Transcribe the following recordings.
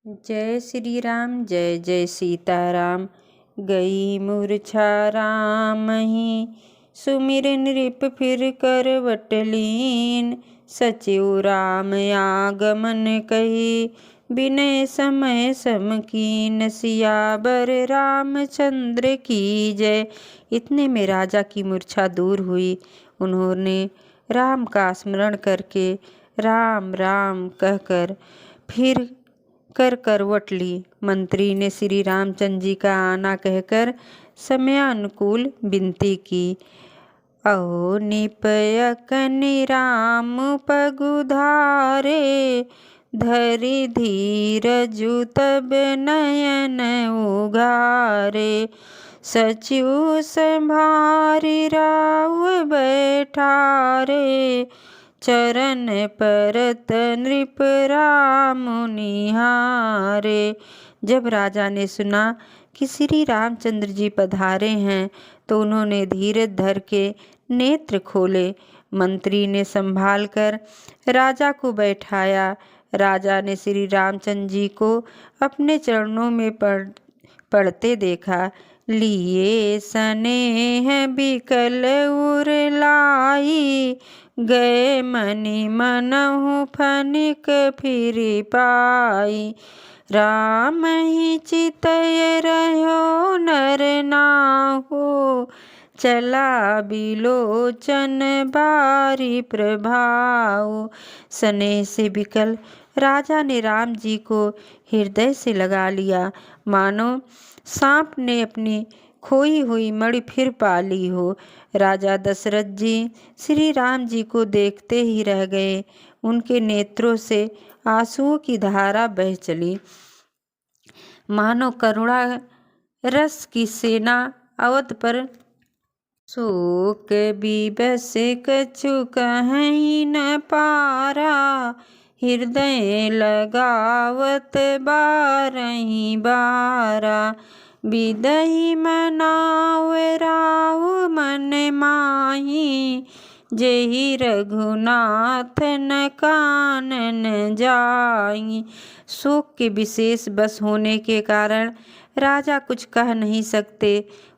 जय श्री राम जय जय सीताराम। गई मूर्छा राम ही सुमिर नृप फिर करवट लीन। सचिव राम आगमन कही बिनय समय सम कीन। सियावर रामचंद्र की जय। इतने में राजा की मूर्छा दूर हुई। उन्होंने राम का स्मरण करके राम राम कहकर फिर करवट ली। मंत्री ने श्री रामचंद्र जी का आना कहकर समयानुकूल विनती की। अहो निपयक निराम पगुधारे धरि धीरजु तब नयन उघारे। सचिव संभारि राव बैठारे चरण परत नृप राम निहारे। जब राजा ने सुना कि श्री रामचंद्र जी पधारे हैं तो उन्होंने धीरज धर के नेत्र खोले। मंत्री ने संभाल कर राजा को बैठाया। राजा ने श्री रामचंद्र जी को अपने चरणों में पड़ते देखा। लिए स्नेह बिकल उर लाई गए मनि मनहु फनिक फिरि पाई। राम ही चितय रह्यो नर नाहु चला बिलोचन बारी प्रभाव। स्नेह से बिकल राजा ने राम जी को हृदय से लगा लिया, मानो सांप ने अपनी खोई हुई मणि फिर पा ली हो। राजा दशरथ जी श्री राम जी को देखते ही रह गए। उनके नेत्रों से आंसुओं की धारा बह चली, मानो करुणा रस की सेना अवध पर। शोक विवश कछु कहीं न पारा हृदय लगावत बारही बारा। बिदहि मनाव राव मन माही जेहि रघुनाथ न कानन जाई। शोक के विशेष बस होने के कारण राजा कुछ कह नहीं सकते।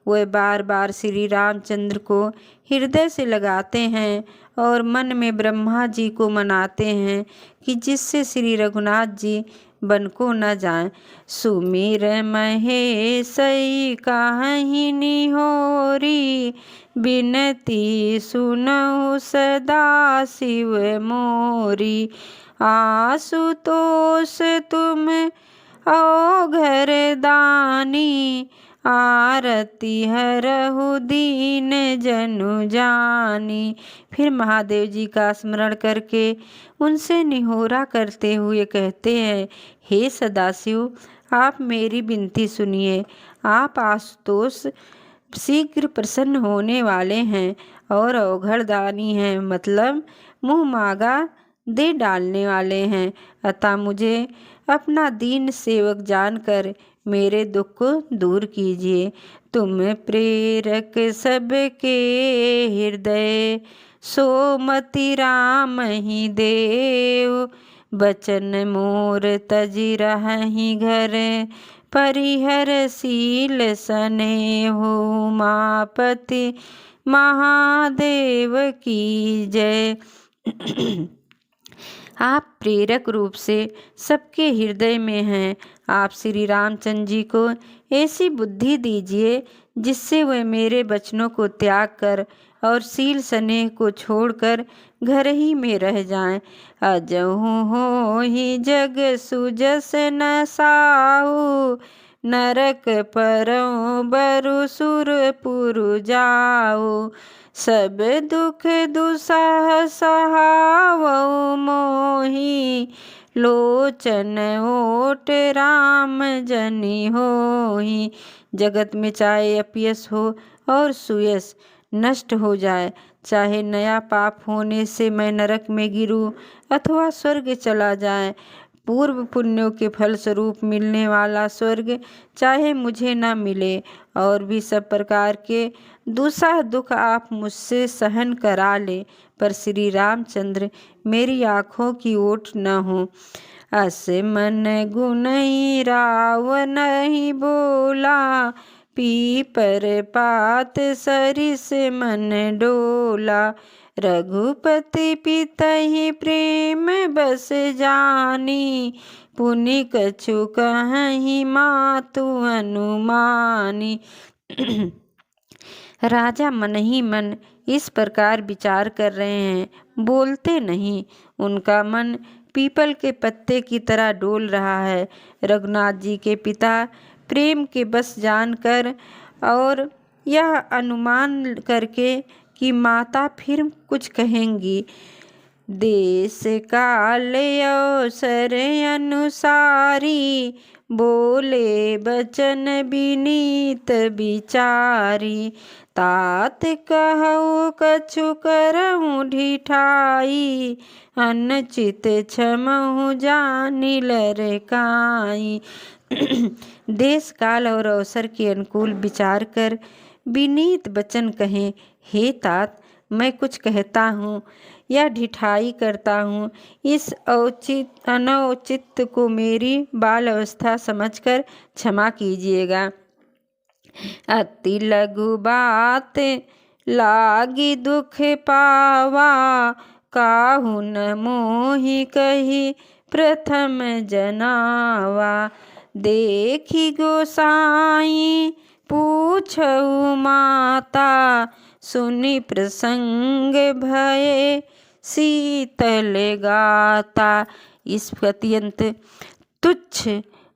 वह बार बार श्री रामचंद्र को हृदय से लगाते हैं और मन में ब्रह्मा जी को मनाते हैं कि जिससे श्री रघुनाथ जी बन को न जाए। सुमिर महेशई काहि निहोरी बिनती सुनहु सदा शिव मोरी। आशुतोष तुम औघर दानी आरती हरहु दीन जनु जानी। फिर महादेव जी का स्मरण करके उनसे निहोरा करते हुए कहते हैं, हे सदाशिव आप मेरी विनती सुनिए। आप आशुतोष शीघ्र प्रसन्न होने वाले हैं और औघड़दानी हैं, मतलब मुँह मांगा दे डालने वाले हैं। अतः मुझे अपना दीन सेवक जानकर मेरे दुख को दूर कीजिए। तुम प्रेरक सबके हृदय सोमति राम ही देव। बचन मोर तजि रहहि घर परिहरशील स्नेहो उमापति महादेव की जय। आप प्रेरक रूप से सबके हृदय में हैं। आप श्री रामचंद्र जी को ऐसी बुद्धि दीजिए जिससे वे मेरे वचनों को त्याग कर और शील स्नेह को छोड़कर घर ही में रह जाएं। अजहु हो ही जग सुजस न साहु नरक परौ बरु सुरपुरु जाओ। सब दुख दुसह सहावौ मोही लोचन ओट राम जनि होही। जगत में चाहे अपयश हो और सुयश नष्ट हो जाए, चाहे नया पाप होने से मैं नरक में गिरूं अथवा स्वर्ग चला जाए, पूर्व पुण्यों के फल स्वरूप मिलने वाला स्वर्ग चाहे मुझे न मिले और भी सब प्रकार के दूसरा दुख आप मुझसे सहन करा ले, पर श्री रामचंद्र मेरी आँखों की ओट न हो। अस मन गुनहि राव नहीं बोला, पीपर पात सरिस मन डोला। रघुपति पितहि प्रेम बस जानी, पुनि कछु कहहि मातु अनुमानी। राजा मन ही मन इस प्रकार विचार कर रहे हैं, बोलते नहीं। उनका मन पीपल के पत्ते की तरह डोल रहा है। रघुनाथ जी के पिता प्रेम के बस जानकर और यह अनुमान करके कि माता फिर कुछ कहेंगी, देश काल अवसर अनुसारी, बोले बचन विनीत विचारी। तात कहु कछु करहु ढिठाई, अनुचित क्षमहु जानि लरकाई। देश काल और अवसर के अनुकूल विचार कर विनीत वचन कहें, हे तात मैं कुछ कहता हूँ या ढिठाई करता हूँ, इस अनौचित को मेरी बाल अवस्था समझकर क्षमा कीजिएगा। अति लघु बात लागी दुख पावा, काहू न मोहि कही प्रथम जनावा। देखी गोसाई पूछऊ माता, सुनि प्रसंग भये शीतल गाता। इस अत्यंत तुच्छ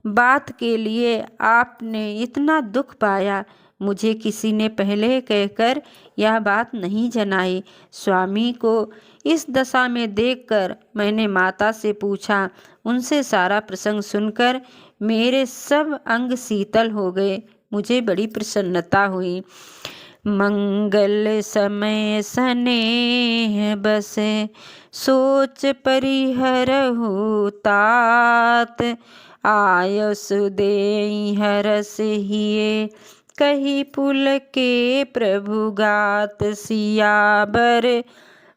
बात के लिए आपने इतना दुख पाया, मुझे किसी ने पहले कहकर यह बात नहीं जनाई। स्वामी को इस दशा में देखकर मैंने माता से पूछा। उनसे सारा प्रसंग सुनकर मेरे सब अंग शीतल हो गए, मुझे बड़ी प्रसन्नता हुई। मंगल समय स्नेह बसे, सोच परिहरहु तात। आयसु देई हरस हिये, कही पुल के प्रभु गात। सियावर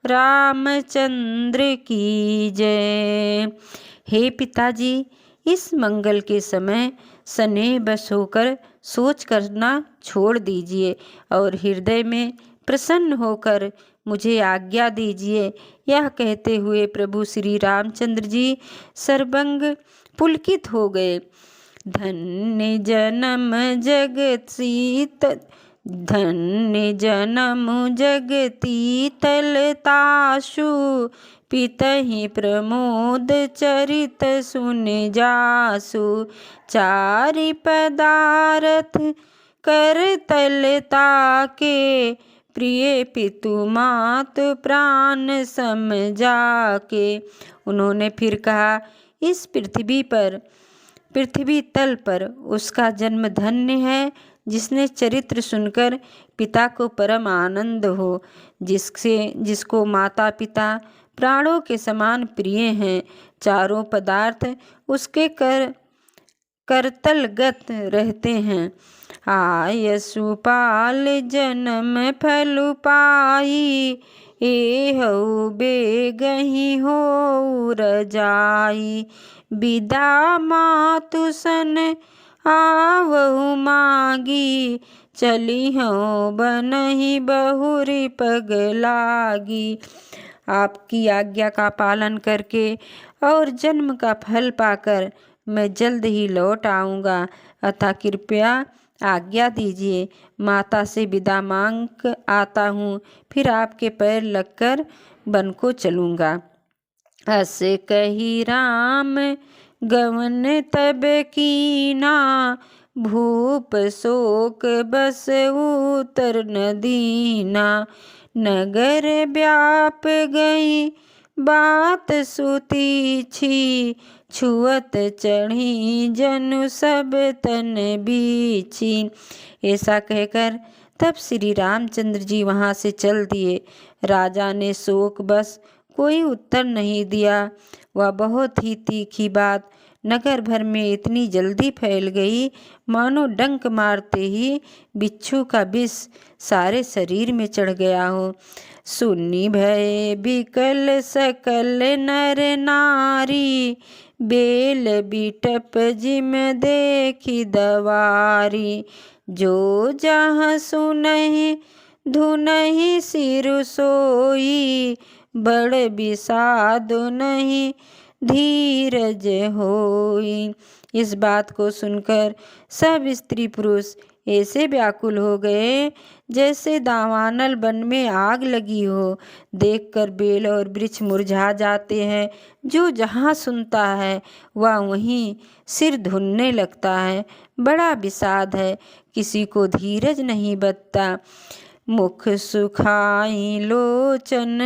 रामचंद्र की जय। हे पिताजी, इस मंगल के समय स्नेह बस होकर सोच करना छोड़ दीजिए और हृदय में प्रसन्न होकर मुझे आज्ञा दीजिए। यह कहते हुए प्रभु श्री रामचंद्र जी सर्वंग पुलकित हो गए। धन्य जन्म जगतीतलताशु, पितहि प्रमोद चरित सुन जासु। चारि पदारथ कर तलता के, प्रिय पितु मातु प्राण समझा के। उन्होंने फिर कहा, इस पृथ्वी तल पर उसका जन्म धन्य है जिसने चरित्र सुनकर पिता को परम आनंद हो, जिसको माता पिता प्राणों के समान प्रिय हैं। चारों पदार्थ उसके करतलगत रहते हैं। आयसु पाल जन्म फल पाई, एहु बेगहि होउ रजाई। विदा मातु सन आवहु मागी, चलिहउँ बनहि बहुरि पग लागी। आपकी आज्ञा का पालन करके और जन्म का फल पाकर मैं जल्द ही लौट आऊँगा, अतः कृपया आज्ञा दीजिए। माता से विदा मांग आता हूँ, फिर आपके पैर लगकर वन को चलूँगा। अस कही राम गवन तब कीना, भूप शोक बस उतर न दीना। नगर व्याप गई बात सुतीछी, छुअत चढ़ी जनु सब तन बीछी। ऐसा कहकर तब श्री रामचंद्र जी वहाँ से चल दिए। राजा ने शोक बस कोई उत्तर नहीं दिया। वह बहुत ही तीखी बात नगर भर में इतनी जल्दी फैल गई, मानो डंक मारते ही बिच्छू का विष सारे शरीर में चढ़ गया हो। सुन्नी भय विकल सकल नर नारी, बेल बिटप जिम देखी दवारी। जो जहाँ सुनहि धुनहि सिरु सोई, बड़ बिषाद नहीं धीरज होई। इस बात को सुनकर सब स्त्री पुरुष ऐसे व्याकुल हो गए जैसे दावानल वन में आग लगी हो। देखकर बेल और वृक्ष मुरझा जाते हैं। जो जहाँ सुनता है वह वहीं सिर धुनने लगता है। बड़ा विषाद है, किसी को धीरज नहीं बचता। मुख सुखाई लोचन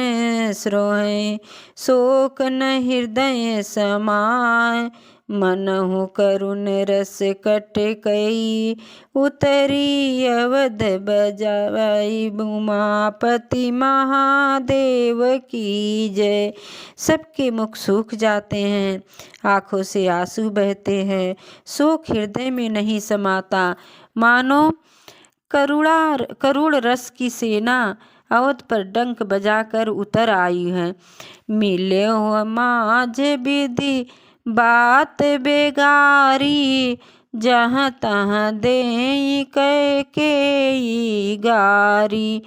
स्रोहें, शोक न हृदय समाय। मनहु करुण रस कट कई, उतरी अवध बजाई। उमापति महादेव की जय। सबके मुख सूख जाते हैं, आंखों से आंसू बहते हैं। शोक हृदय में नहीं समाता, मानो करुण रस की सेना अवध पर डंक बजाकर उतर आई है। मिले हो माझ विधि बात बेगारी, जहाँ तहाँ देई कैकेयी गारी।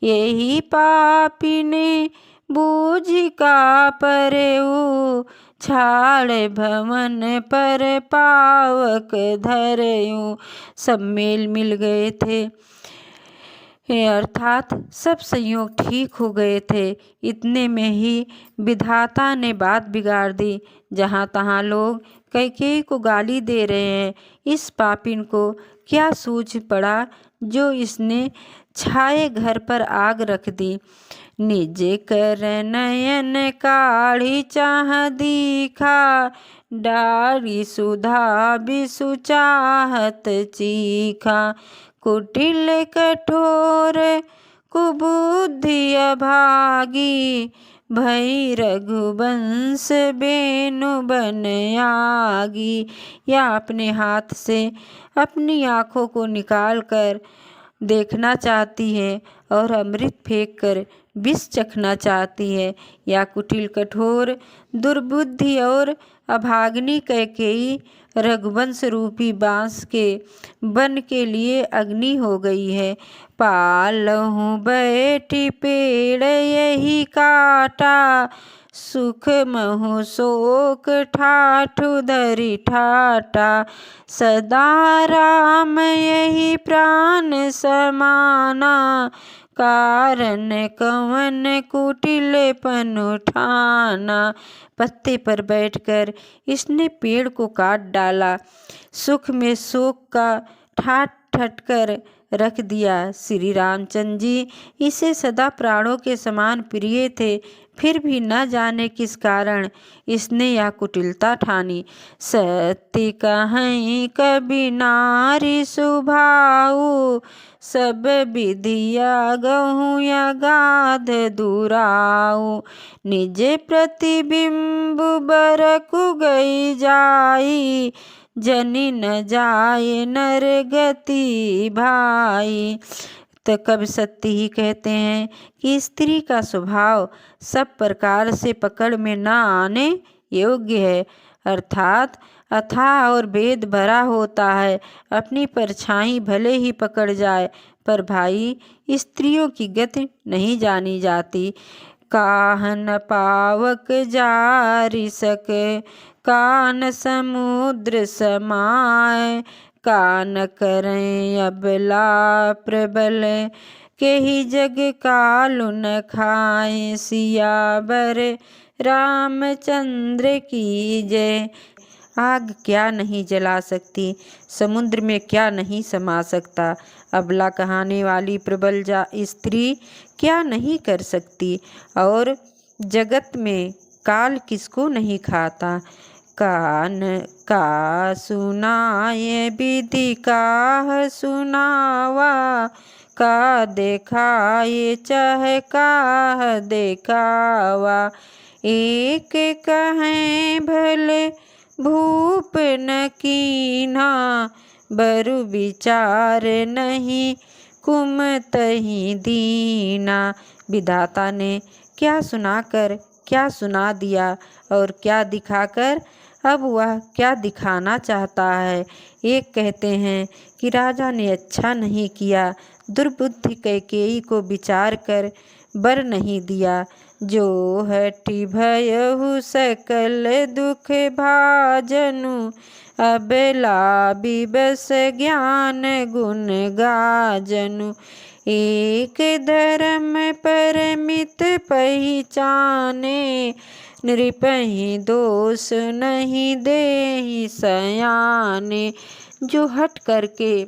यही पापिने बूझ का परेऊ, छाड़ भवन पर पावक धरयूं। सब मेल मिल गए थे, अर्थात सब संयोग ठीक हो गए थे। इतने में ही विधाता ने बात बिगाड़ दी। जहाँ तहाँ लोग कैकेयी को गाली दे रहे हैं। इस पापिन को क्या सूझ पड़ा जो इसने छाए घर पर आग रख दी। निज कर नयन काढ़ी चाह दीखा, डारी सुधा बिसु चाहत चीखा। कुटिल कठोर कुबुद्धि अभागी, भई रघुवंश बेनु बन आगी। या अपने हाथ से अपनी आँखों को निकाल कर देखना चाहती है और अमृत फेंक कर विष चखना चाहती है। या कुटिल कठोर दुर्बुद्धि और अभाग्नि कैकेयी रघुवंश रूपी बांस के वन के लिए अग्नि हो गई है। पालहु बैठी पेड़ यही काटा, सुख महु शोक ठाठु धरि ठाटा। सदा राम यही प्राण समाना, कारण कवन कुटिलपन ठाना। पत्ते पर बैठकर इसने पेड़ को काट डाला, सुख में शोक का ठाट ठट कर रख दिया। श्री रामचंद्र जी इसे सदा प्राणों के समान प्रिय थे, फिर भी न जाने किस कारण इसने यह कुटिलता ठानी। सत्य कहीं कभी नारी सुभाऊ, सब विधिया गहूँ या गाध दुराऊ। निज प्रतिबिंब बरकु गई जाई, जनी न जाए नर गति भाई। तो कवि सत्य ही कहते हैं कि स्त्री का स्वभाव सब प्रकार से पकड़ में न आने योग्य है, अर्थात अथाह और भेद भरा होता है। अपनी परछाई भले ही पकड़ जाए, पर भाई स्त्रियों की गति नहीं जानी जाती। काहन पावक जारी सके, कान समुद्र समाए। कान करें अबला प्रबल, के ही जग कालु न खाए। सियावर रामचंद्र की जय। आग क्या नहीं जला सकती, समुद्र में क्या नहीं समा सकता। अबला कहाने वाली प्रबल स्त्री क्या नहीं कर सकती, और जगत में काल किसको नहीं खाता। कान का सुनाए विधि काह सुनावा, का देखाए चाहे काह देखावा। एक कहें भले भूप न कीन्हा, बरु विचार नहीं कुमतहि दीना। विधाता ने क्या सुनाकर क्या सुना दिया और क्या दिखाकर अब वह क्या दिखाना चाहता है। एक कहते हैं कि राजा ने अच्छा नहीं किया, दुर्बुद्धि कैकेयी को विचार कर बर नहीं दिया। जो हठि भयहु सकल दुख भाजनु, अबला बिबस ज्ञान गुण गाजनु। एक धर्म परमित पहिचाने, नृपहि दोष नहीं देहि सयाने। जो हट करके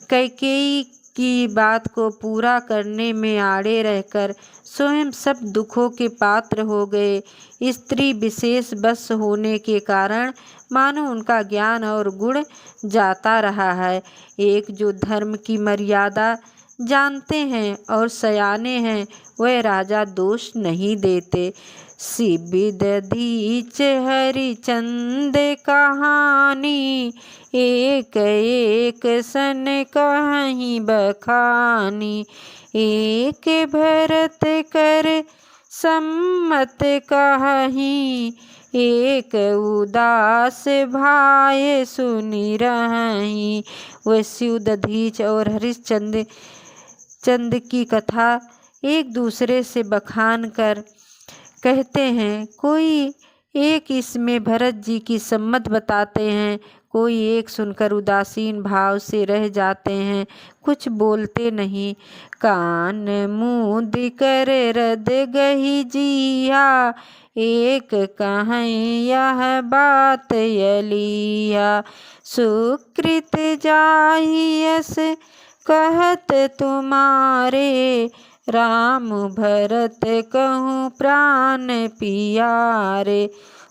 कैकेयी की बात को पूरा करने में आड़े रहकर स्वयं सब दुखों के पात्र हो गए, स्त्री विशेष बस होने के कारण मानो उनका ज्ञान और गुण जाता रहा है। एक जो धर्म की मर्यादा जानते हैं और सयाने हैं, वह राजा दोष नहीं देते। सिबिदधीच हरिचंद कहानी, एक एक सन कहीं बखानी। एक भरत कर सम्मत कहीं, एक उदास भाई सुनि रहीं। वह सिउदधीच और हरिश्चंद्र की कथा एक दूसरे से बखान कर कहते हैं। कोई एक इसमें भरत जी की सम्मत बताते हैं, कोई एक सुनकर उदासीन भाव से रह जाते हैं, कुछ बोलते नहीं। कान मूंद कर रद गही जिया, एक कहें यह बात यलिया। सुकृत जाहियस कहत तुम्हारे, राम भरत कहूँ प्राण पियारे।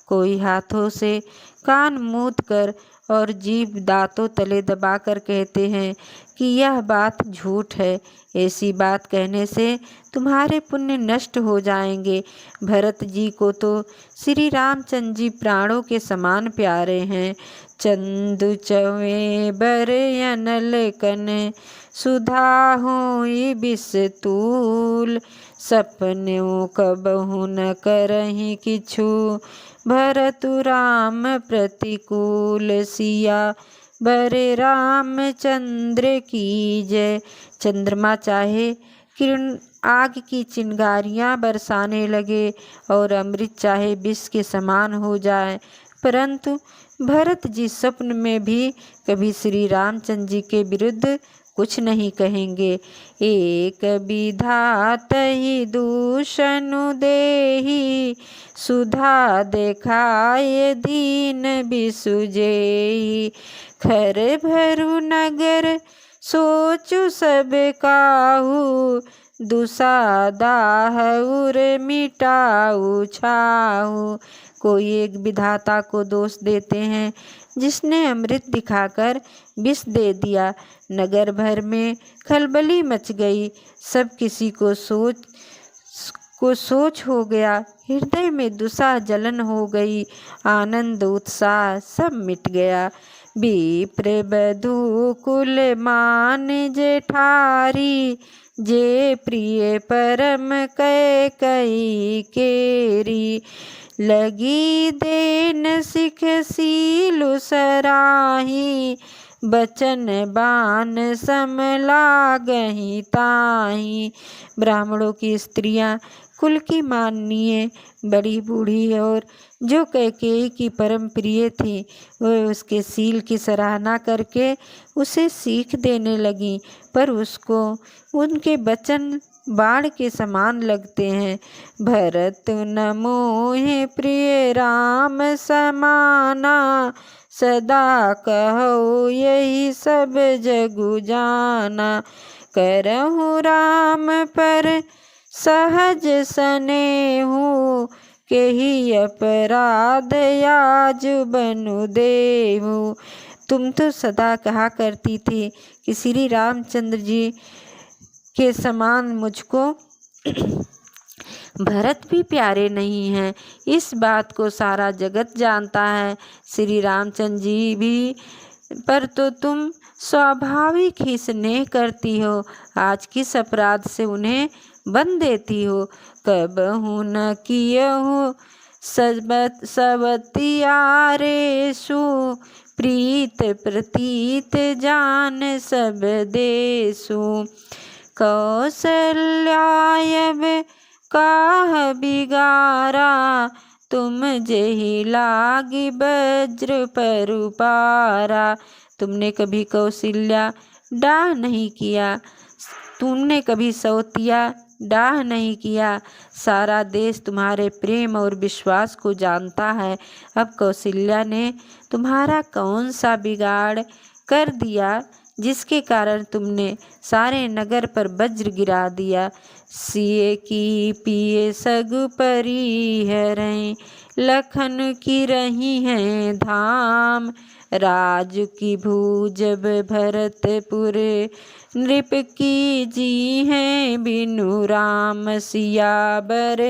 कोई हाथों से कान मूंद कर और जीभ दांतों तले दबाकर कहते हैं कि यह बात झूठ है, ऐसी बात कहने से तुम्हारे पुण्य नष्ट हो जाएंगे। भरत जी को तो श्री रामचंद्र जी प्राणों के समान प्यारे हैं। चंदु चवे बर अनल कन, सुधा हुई बिस्तूल। सपनों कबहु न करहि किछु, भरतु राम प्रतिकूल। सिया बरे रामचंद्र की जय। चंद्रमा चाहे किरण आग की चिंगारियां बरसाने लगे और अमृत चाहे विष के समान हो जाए, परंतु भरत जी स्वप्न में भी कभी श्री रामचंद्र जी के विरुद्ध कुछ नहीं कहेंगे। एक विधातहि दूषनु देहि, सुधा देखाय दीन बिसुजेहि। खर भरु नगर सोचु सब काहू, दुसादाह उर मिटाऊ छाऊ। कोई एक विधाता को दोष देते हैं जिसने अमृत दिखाकर विष दे दिया। नगर भर में खलबली मच गई, सब किसी को सोच हो गया, हृदय में दुसा जलन हो गई, आनंद उत्साह सब मिट गया। विप्र बधू कुल मान जेठारी, जे प्रिय परम कैकई केरी। लगी देन सिख सीलु सराही, बचन बान सम लागहि ताही। ब्राह्मणों की स्त्रियां कुल की माननीय, बड़ी बूढ़ी और जो कैकेयी की परम प्रिय थी, वह उसके सील की सराहना करके उसे सीख देने लगी, पर उसको उनके वचन बाण के समान लगते हैं। भरत न मोहे प्रिय राम समाना, सदा कहो यही सब जगु जाना। करहु राम पर सहज सनेहु, केहि अपराध आज बनु देहु। तुम तो सदा कहा करती थी कि श्री रामचंद्र जी के समान मुझको भरत भी प्यारे नहीं हैं। इस बात को सारा जगत जानता है। श्री रामचंद्र जी भी पर तो तुम स्वाभाविक ही स्नेह करती हो, आज किस अपराध से उन्हें बन देती हो। कबहु न कियहु सवतियारेषु प्रीत प्रतीत जान सब देशु। कौसल्यायब काह बिगारा तुम जेहि लागी वज्र परुपारा। तुमने कभी कौशल्या डाह नहीं किया, तुमने कभी सौतिया डाह नहीं किया। सारा देश तुम्हारे प्रेम और विश्वास को जानता है। अब कौशल्या ने तुम्हारा कौन सा बिगाड़ कर दिया जिसके कारण तुमने सारे नगर पर वज्र गिरा दिया। सिए की पिए सगु परी हरें, लखन की रही हैं धाम। राज की भूजब भरतपुर, नृप की जी हैं बिनु राम। सियावर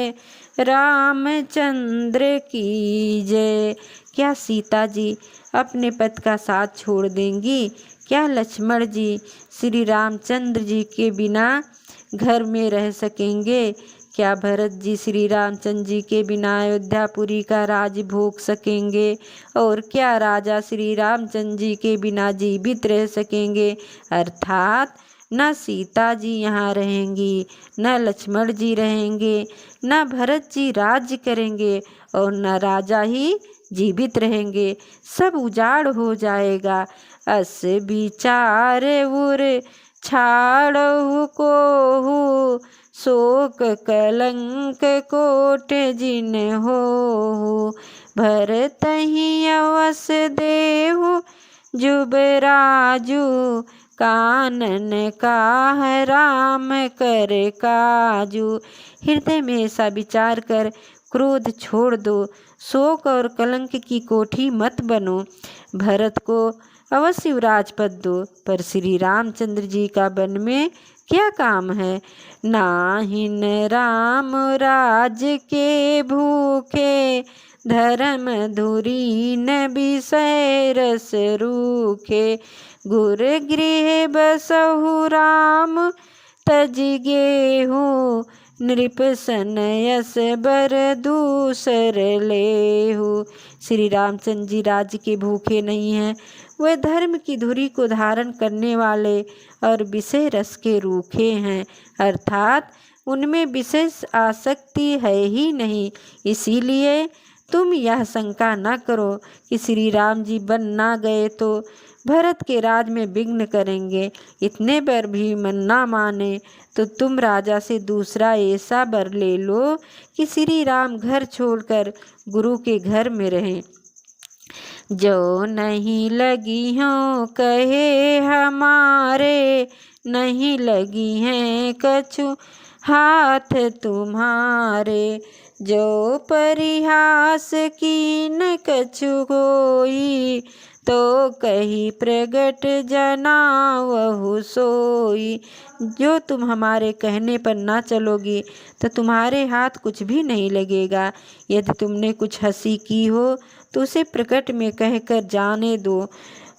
रामचंद्र की जय। क्या सीता जी अपने पति का साथ छोड़ देंगी? क्या लक्ष्मण जी श्री रामचंद्र जी के बिना घर में रह सकेंगे? क्या भरत जी श्री रामचंद्र जी के बिना अयोध्यापुरी का राज भोग सकेंगे? और क्या राजा श्री रामचंद्र जी के बिना जीवित रह सकेंगे? अर्थात न सीता जी यहाँ रहेंगी, न लक्ष्मण जी रहेंगे, न भरत जी राज्य करेंगे और न राजा ही जीवित रहेंगे। सब उजाड़ हो जाएगा। अस विचार उर छाड़हु कोहु, शोक कलंक कोट जिन होहु। भरतहि अवस देहु जुबराजु, कानन काह राम कर काजू। हृदय में ऐसा विचार कर क्रोध छोड़ दो, शोक और कलंक की कोठी मत बनो। भरत को अवश्य राजपद दो, पर श्री रामचंद्र जी का वन में क्या काम है? नाहिन राम राज के भूखे, धर्म धुरीन विषय रस रूखे। गुर गृह बसहु राम तज गेहु, नृप सन यस बर दूसर लेहु। श्री रामचंद्र जी राज्य के भूखे नहीं हैं, वे धर्म की धुरी को धारण करने वाले और विषय रस के रूखे हैं, अर्थात उनमें विशेष आसक्ति है ही नहीं। इसीलिए तुम यह शंका न करो कि श्री राम जी बन ना गए तो भरत के राज में विघ्न करेंगे। इतने पर भी मन ना माने तो तुम राजा से दूसरा ऐसा वर ले लो कि श्री राम घर छोड़कर गुरु के घर में रहें। जो नहीं लगी हों कहे हमारे, नहीं लगी हैं कछु हाथ तुम्हारे। जो परिहास कीन कछु कोई, तो कही प्रगट जनावहु सोई। जो तुम हमारे कहने पर ना चलोगी तो तुम्हारे हाथ कुछ भी नहीं लगेगा। यदि तुमने कुछ हंसी की हो तो उसे प्रकट में कहकर जाने दो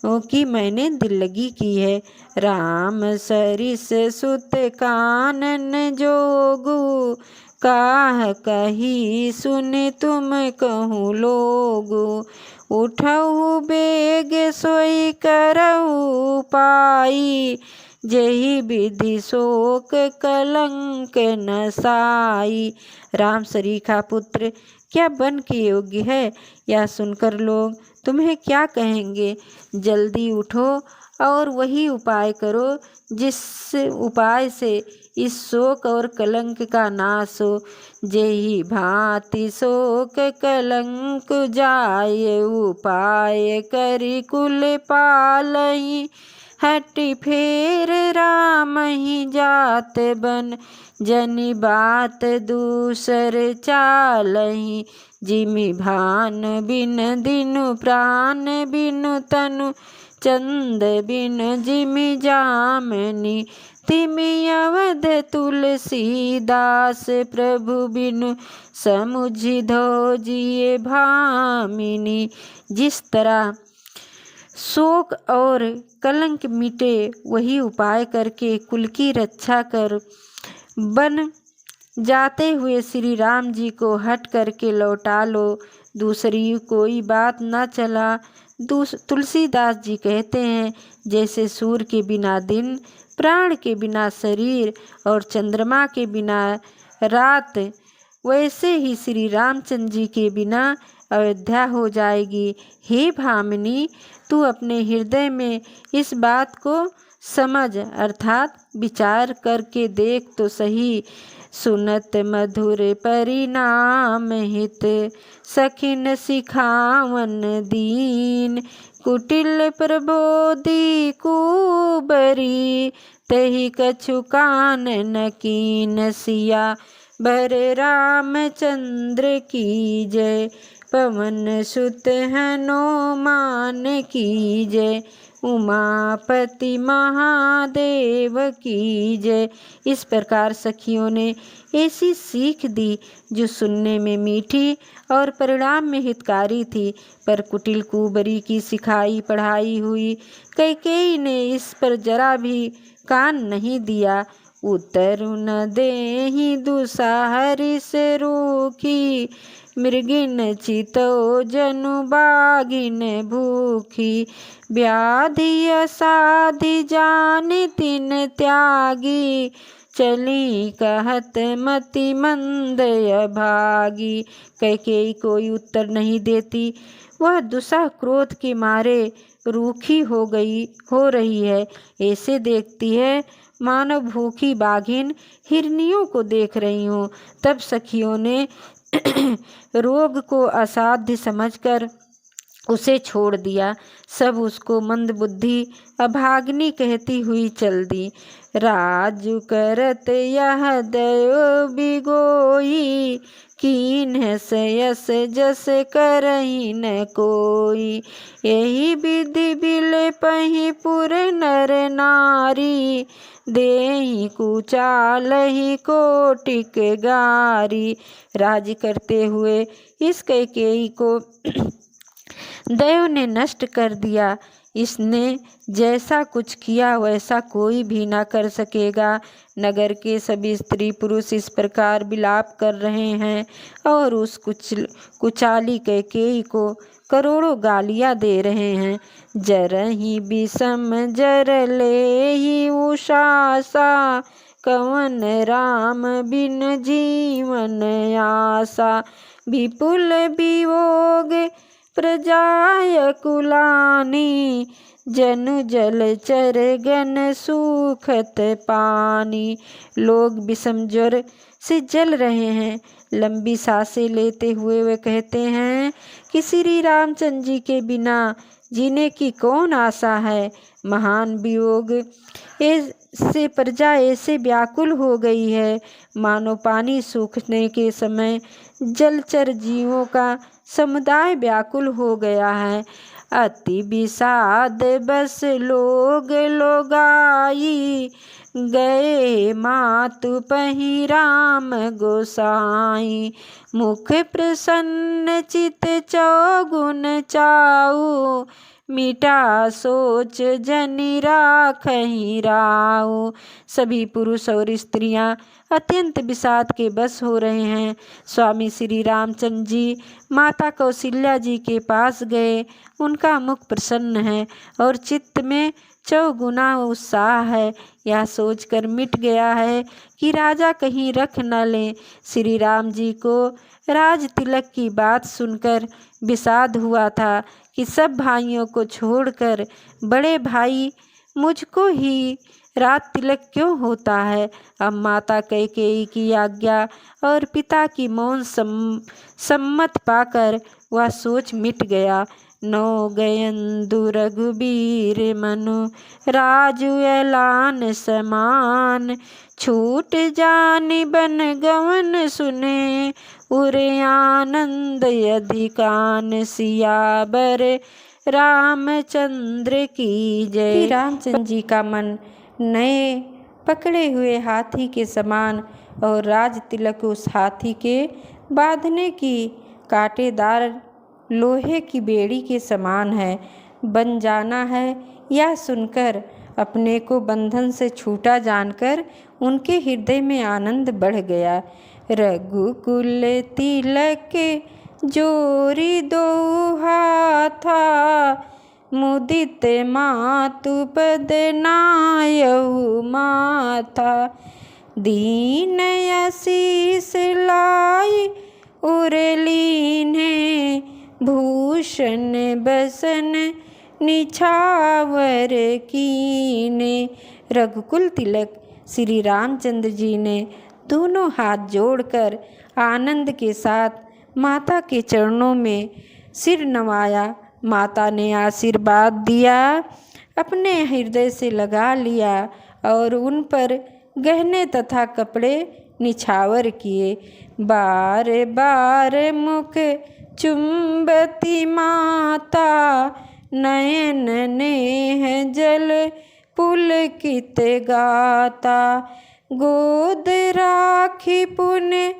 कि मैंने दिल लगी की है। राम सरिस सुत कानन जोगु, काह कही सुन तुम कहूँ लोगु। उठहु बेग सोई करहु पाई, जही विधि शोक कलंक न साई। राम सरीखा पुत्र क्या बन के योग्य है? यह सुनकर लोग तुम्हें क्या कहेंगे? जल्दी उठो और वही उपाय करो जिस उपाय से इस शोक और कलंक का नाश हो। जेहि भांति शोक कलंक जाय, उपाय करि कुल पालहि। हटि फेर राम ही जात बन, जनि बात दूसर चालहि। जिमि भान बिन दिनु प्राण बिनु तनु, चंद बिन जिमि जामनि। तिमि अवध तुलसीदास, प्रभु बिनु समुझि धोजिए भामिनी। जिस तरह शोक और कलंक मिटे वही उपाय करके कुल की रक्षा कर बन जाते हुए श्री राम जी को हट करके लौटा लो, दूसरी कोई बात न चला। तुलसीदास जी कहते हैं, जैसे सूर्य के बिना दिन, प्राण के बिना शरीर और चंद्रमा के बिना रात, वैसे ही श्री रामचंद्र जी के बिना अयोध्या हो जाएगी। हे भामिनी, तू अपने हृदय में इस बात को समझ, अर्थात विचार करके देख तो सही। सुनत मधुर परिणाम हित, सखिन सिखावन दीन, कुटिल प्रबोधि कुबरी, तहि कछु कान न कीन। सिया बर रामचंद्र की जय, पवन सुत हनुमान की जय, उमापति महादेव की जय। इस प्रकार सखियों ने ऐसी सीख दी जो सुनने में मीठी और परिणाम में हितकारी थी, पर कुटिल कुबरी की सिखाई पढ़ाई हुई कैकेयी ने इस पर जरा भी कान नहीं दिया। उत्तर न देहि दुसाहरि से रूखी, मृगिन चितो जनु बागिन भूखी, व्याधि असाधि जान तिन त्यागी, चली कहत मति मंद अभागी। कैकेयी कोई उत्तर नहीं देती, वह दुसा क्रोध के मारे रूखी हो रही है। ऐसे देखती है मानो भूखी बाघिन हिरनियों को देख रही हूँ। तब सखियों ने रोग को असाध्य समझकर उसे छोड़ दिया। सब उसको मंदबुद्धि अभाग्नि कहती हुई चल दी। राजु करत यह दयो बिगोई, कीन्ह सयस जस करहि न कोई, यही विधि बिलपहि पुर नर नारी, देहि कुचालहि कोटिक गारी। राज्य करते हुए इस कैकेयी को दैव ने नष्ट कर दिया। इसने जैसा कुछ किया वैसा कोई भी न कर सकेगा। नगर के सभी स्त्री पुरुष इस प्रकार विलाप कर रहे हैं और उस कुचाली कैकेयी को करोड़ों गालियाँ दे रहे हैं। जरहि विषम जर लेहि उषासा, कवन राम बिन जीवन आसा, विपुल वियोग प्रजाय कुलानी, जनु जलचर गण सूखत पानी। लोग विषम ज्वर से जल रहे हैं। लंबी सांसें लेते हुए वे कहते हैं कि श्री रामचंद्र जी के बिना जीने की कौन आशा है। महान वियोग से प्रजा ऐसे व्याकुल हो गई है मानो पानी सूखने के समय जलचर जीवों का समुदाय व्याकुल हो गया है। अति विषाद बस लोग लोगाई, गए मातु पहि राम गोसाई, मुख प्रसन्न चित चौगुन चाऊ, मिटा सोच जनि राखहि राऊ। सभी पुरुष और स्त्रियां अत्यंत विषाद के बस हो रहे हैं। स्वामी श्री रामचंद्र जी माता कौशल्या जी के पास गए। उनका मुख प्रसन्न है और चित्त में चौगुना उत्साह है। यह सोचकर मिट गया है कि राजा कहीं रख न लें। श्री राम जी को राज तिलक की बात सुनकर विषाद हुआ था कि सब भाइयों को छोड़कर बड़े भाई मुझको ही राज तिलक क्यों होता है। अब माता कैकेयी की आज्ञा और पिता की मौन सम्मत पाकर वह सोच मिट गया। नौ गयंदु रघुबीर मनु, राजु एलान समान, छूट जानि बन गवन सुने, उरे आनंद अधिकान। सियावर रामचंद्र की जय। रामचंद्र जी का मन नए पकड़े हुए हाथी के समान और राज तिलक उस हाथी के बांधने की कांटेदार लोहे की बेड़ी के समान है। बन जाना है यह सुनकर अपने को बंधन से छूटा जानकर उनके हृदय में आनंद बढ़ गया। रघुकुल तिलक जोरी दो हाथा, मुदित मातु पद नायहु माथा। दीन आशीष लाई उरलीने, भूषण बसन निछावर कीने। रघुकुल तिलक श्री रामचंद्र जी ने दोनों हाथ जोड़कर आनंद के साथ माता के चरणों में सिर नवाया। माता ने आशीर्वाद दिया, अपने हृदय से लगा लिया और उन पर गहने तथा कपड़े निछावर किए। बार बार मुख चुंबती माता, नयन नेह जल पुलकित गाता। गोद राखी पुण्य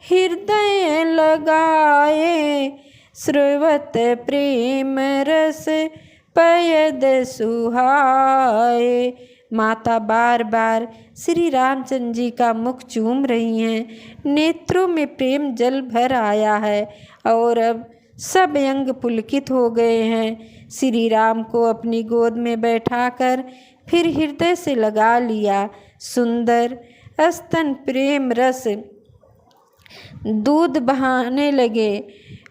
हृदय लगाए, स्रवत प्रेम रस पयद सुहाए। माता बार बार श्री रामचंद्र जी का मुख चूम रही हैं। नेत्रों में प्रेम जल भर आया है और अब सब अंग पुलकित हो गए हैं। श्री राम को अपनी गोद में बैठाकर फिर हृदय से लगा लिया। सुंदर स्तन प्रेम रस दूध बहाने लगे।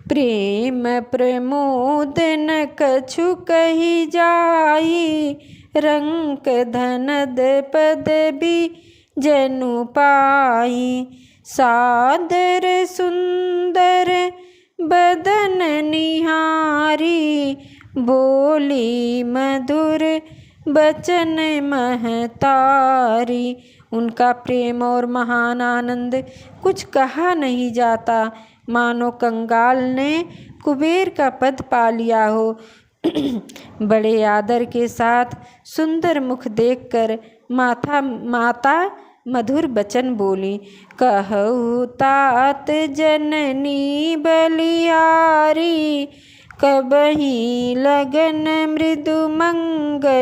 प्रेम प्रमोद न कछु कही जाई, रंक धनद पद भी जनु पाई। सादर सुंदर बदन निहारी, बोली मधुर बचन महतारी। उनका प्रेम और महान आनंद कुछ कहा नहीं जाता, मानो कंगाल ने कुबेर का पद पा लिया हो। बड़े आदर के साथ सुंदर मुख देखकर माता मधुर बचन बोली। कहु तात जननी बलिहारी, कबही लगन मृदु मंगलकारी।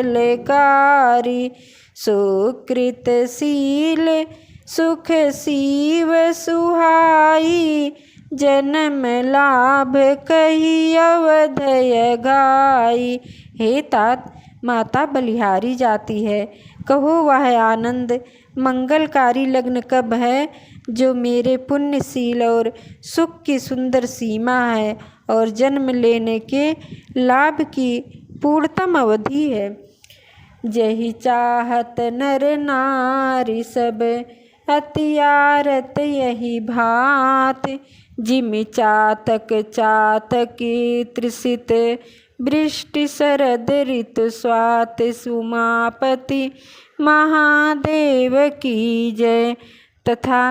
सुकृत शील सुख सीव सुहाई, जन्म लाभ कही अवधय गाई। हे तात, माता बलिहारी जाती है, कहो वह आनंद मंगलकारी लग्न कब है जो मेरे पुण्यशील और सुख की सुंदर सीमा है और जन्म लेने के लाभ की पूर्णतम अवधि है। जही चाहत नर नारी सब, अतियारत यही भात। जिम चातक चातकी त्रिसित, वृष्टि शरद ऋतु स्वात। सुमापति महादेव की जय। तथा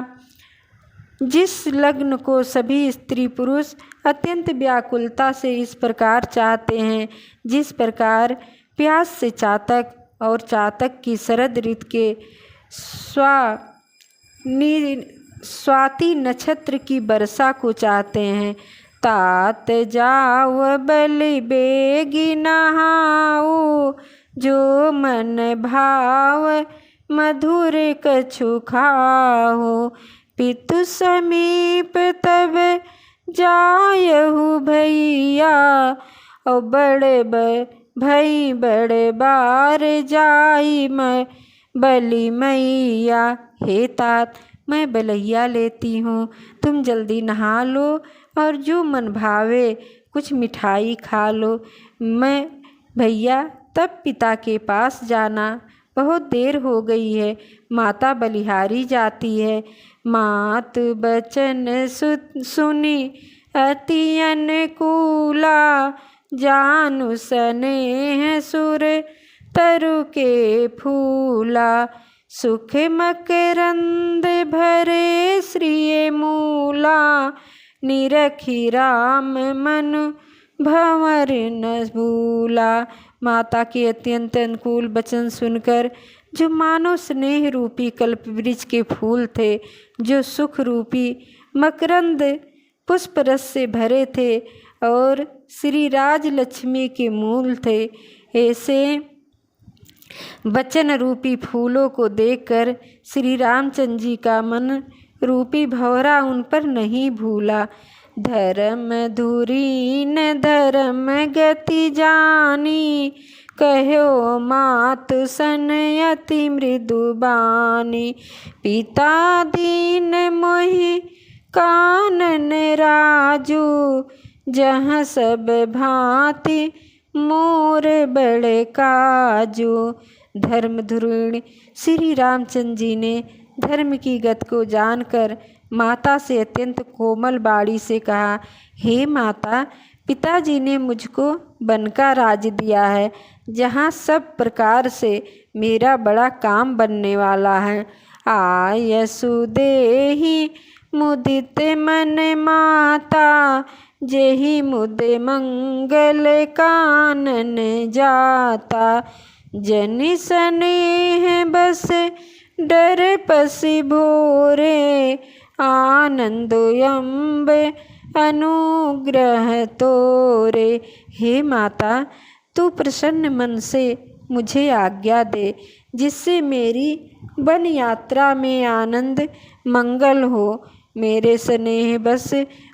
जिस लग्न को सभी स्त्री पुरुष अत्यंत व्याकुलता से इस प्रकार चाहते हैं, जिस प्रकार प्यास से चातक और चातक की शरद ऋतु के स्वाति नक्षत्र की वर्षा को चाहते हैं। तात जाव बलि बेगी नहाऊ, जो मन भाव मधुर कछु खाओ। पितु समीप तब जायहु भैया, और बड़े भई बड़े बार जाई मैं बलि मैया। हे तात, मैं बलैया लेती हूँ, तुम जल्दी नहा लो और जो मन भावे कुछ मिठाई खा लो। मैं भैया तब पिता के पास जाना, बहुत देर हो गई है। माता बलिहारी जाती है। मात बचन सुनी अति अनुकूला, जानु स्नेह सुर तरु के फूला। सुख मकरंद भरे श्रिय मूला, निरखी राम मनु भंवर न भूला। माता के अत्यंत अनुकूल वचन सुनकर जो मानो स्नेह रूपी कल्प वृक्ष के फूल थे, जो सुख रूपी मकरंद पुष्प रस से भरे थे और श्री राज लक्ष्मी के मूल थे, ऐसे वचन रूपी फूलों को देखकर श्री रामचंद्र जी का मन रूपी भंवरा उन पर नहीं भूला। धर्म धुरी न धर्म गति जानी, कहो मातु सन अति मृदु बानी। पिता दीन मोहि कानन राजू, जहाँ सब भांति मोर बड़े काजू। धर्म धुरीण श्री रामचंद्र जी ने धर्म की गत को जानकर माता से अत्यंत कोमल बाणी से कहा, हे माता, पिताजी ने मुझको वन का राज दिया है, जहाँ सब प्रकार से मेरा बड़ा काम बनने वाला है। आयसु देहि मुदित मन माता, जेहि मुदे मंगल कानन जाता। जनि स्नेह बस डर पसि भोरे, आनंद अम्ब अनुग्रह तोरे। हे माता, तू प्रसन्न मन से मुझे आज्ञा दे, जिससे मेरी वन यात्रा में आनंद मंगल हो। मेरे स्नेह बस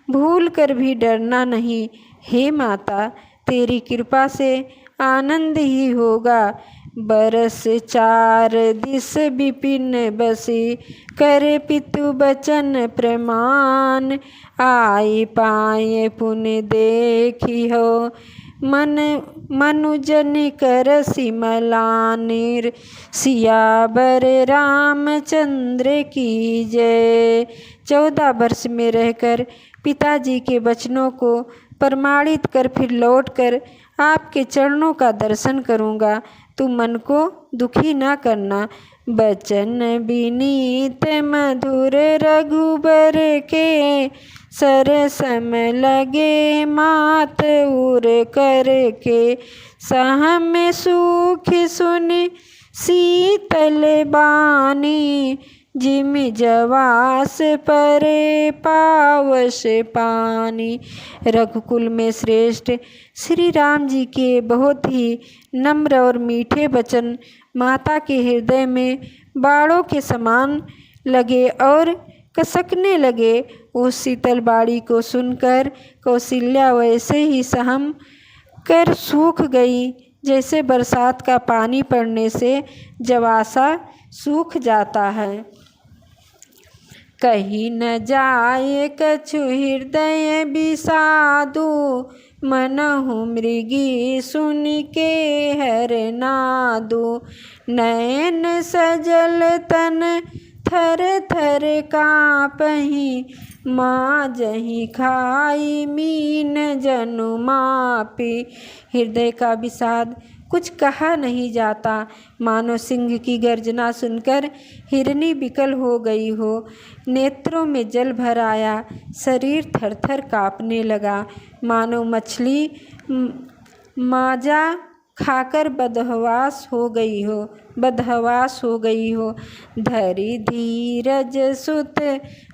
भूल कर भी डरना नहीं। हे माता, तेरी कृपा से आनंद ही होगा। बरस 4 दिस विपिन बसी, करे पितु बचन प्रमाण। आई पाए पुण्य देखी हो, मन मनुजन कर सिमलानिर। सियावर रामचंद्र की जय। 14 वर्ष में रहकर पिताजी के वचनों को प्रमाणित कर फिर लौटकर आपके चरणों का दर्शन करूँगा। तू मन को दुखी न करना। बचन विनीत मधुर रघुबर के, सरसम लगे मात उर करके। सहम सुख सुनि शीतल बानी, जिम जवास परे पावश पानी। रघुकुल में श्रेष्ठ श्री राम जी के बहुत ही नम्र और मीठे वचन माता के हृदय में बाणों के समान लगे और कसकने लगे। उस शीतल बाणी को सुनकर कौशल्या वैसे ही सहम कर सूख गई, जैसे बरसात का पानी पड़ने से जवासा सूख जाता है। कहीं न जाए कछु हृदय विषादु, मनहु मृगी सुन के हर नादु। नयन सजल तन थर थर काँपहि, माजहि खाई मीन जनु मापी। हृदय का विषाद कुछ कहा नहीं जाता, मानो सिंह की गर्जना सुनकर हिरनी विकल हो गई हो। नेत्रों में जल भर आया, शरीर थर थर काँपने लगा, मानो मछली माजा खाकर बदहवास हो गई हो। धरि धीरज सुत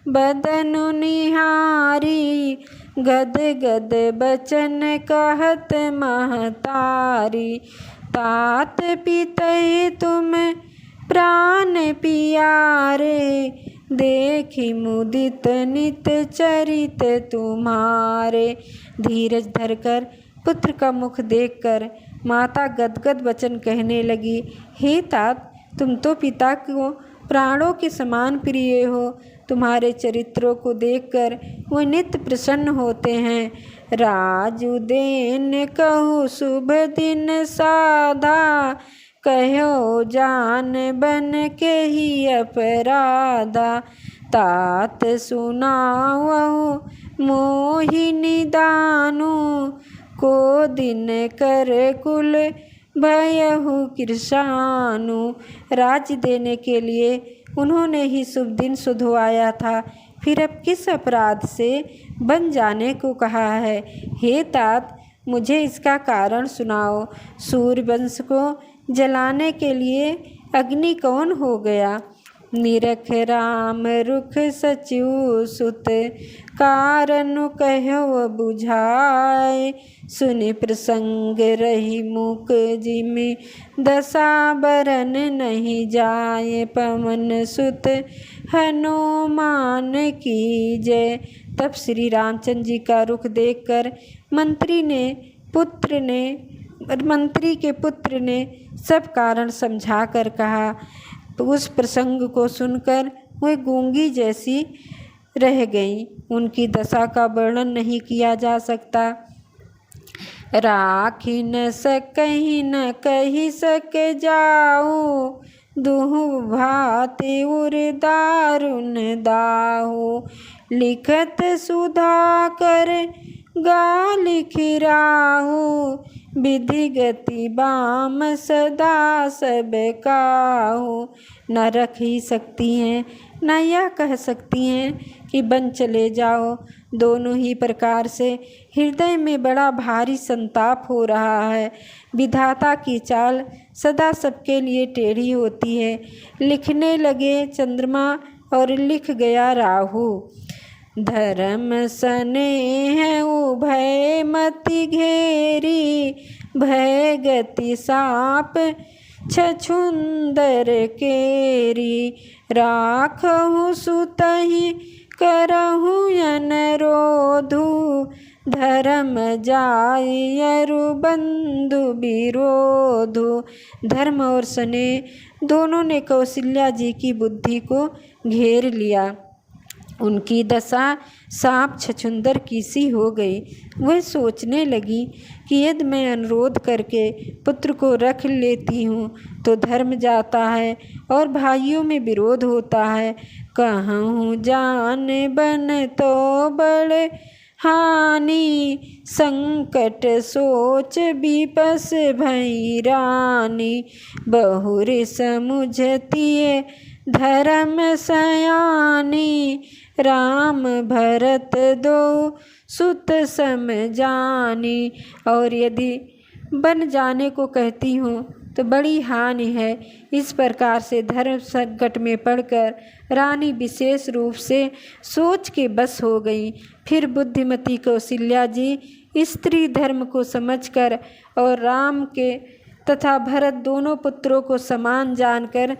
बदनु निहारी, गद गद बचन कहत महतारी। तात पितहि तुम प्राण पियारे, देखी मुदित नित चरित तुम्हारे। धीरज धरकर पुत्र का मुख देखकर माता गदगद वचन कहने लगी, हे तात, तुम तो पिता को प्राणों के समान प्रिय हो। तुम्हारे चरित्रों को देखकर वो नित्य प्रसन्न होते हैं। राजु देन कहु शुभ दिन साधा, कहो जान बन के ही अपराधा। तात सुनावहु मोहिनी दानु, को दिन कर कुल भयहु कृशानु। राज्य देने के लिए उन्होंने ही शुभ दिन सुधवाया था, फिर अब किस अपराध से बन जाने को कहा है। हे तात, मुझे इसका कारण सुनाओ। सूर्यवंश को जलाने के लिए अग्नि कौन हो गया? निरख राम रुख सचिव सुत, कारण कहो बुझाए। सुनि प्रसंग रही मूक जिमि, दशा बरन नहीं जाए। पवन सुत हनुमान की जय। तब श्री रामचंद्र जी का रुख देखकर मंत्री के पुत्र ने सब कारण समझाकर कहा। उस प्रसंग को सुनकर वह गूंगी जैसी रह गई। उनकी दशा का वर्णन नहीं किया जा सकता। राखी न सकहि न कहि सक जाऊ, दुहु भाति उर दारुण दाहु। लिखत सुधाकर गा लिखिराहु, विधि गति बाम सदा सब काहू। न रख ही सकती हैं न यह कह सकती हैं कि बन चले जाओ। दोनों ही प्रकार से हृदय में बड़ा भारी संताप हो रहा है। विधाता की चाल सदा सबके लिए टेढ़ी होती है। लिखने लगे चंद्रमा और लिख गया राहु। धर्म स्नेह उभय मति घेरी, भय गति साप छछुंदर केरी। राखहु सुतहि करहु अनुरोधु, धर्म जाय अरु बंधु विरोधु। धर्म और स्नेह दोनों ने कौशल्या जी की बुद्धि को घेर लिया। उनकी दशा सांप छछुंदर की सी हो गई। वह सोचने लगी कि यदि मैं अनुरोध करके पुत्र को रख लेती हूँ तो धर्म जाता है और भाइयों में विरोध होता है। कहूँ जान बन तो बड़ हानि, संकट सोच विपस भई रानी। बहुर समुझतिए धर्म सयानी, राम भरत दो सुत सम जानी। और यदि बन जाने को कहती हूँ तो बड़ी हानि है। इस प्रकार से धर्म संकट में पड़कर रानी विशेष रूप से सोच के बस हो गई। फिर बुद्धिमती कौशल्या जी स्त्री धर्म को समझकर और राम के तथा भरत दोनों पुत्रों को समान जानकर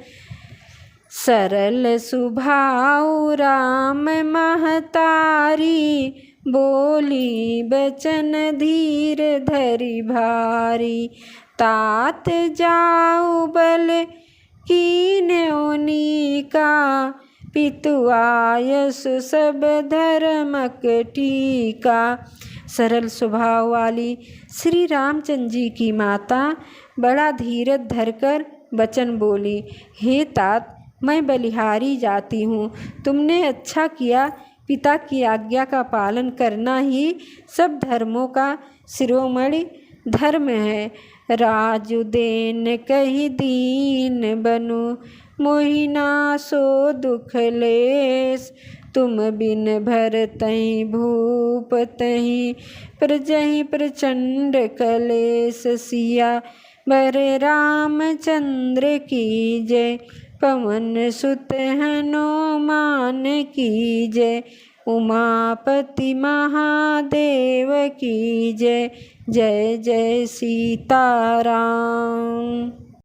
सरल सुभाव राम महतारी, बोली बचन धीर धरि भारी। तात जाऊ बल कीन्योनी का, पितु आयसु सब धर्मक टीका। सरल स्वभाव वाली श्री रामचंद्र जी की माता बड़ा धीरज धरकर वचन बोली। हे तात, मैं बलिहारी जाती हूँ। तुमने अच्छा किया। पिता की आज्ञा का पालन करना ही सब धर्मों का शिरोमणि धर्म है। राजु देन कही दीन बनु, मोहिना सो दुख लेस। तुम बिन भरतहि भूप तहि, प्रजहि प्रचंड कलेस। सिया बर रामचंद्र की जय, पवन सुत हनुमान की जय। उमापति महादेव की जय। जय जय सीताराम।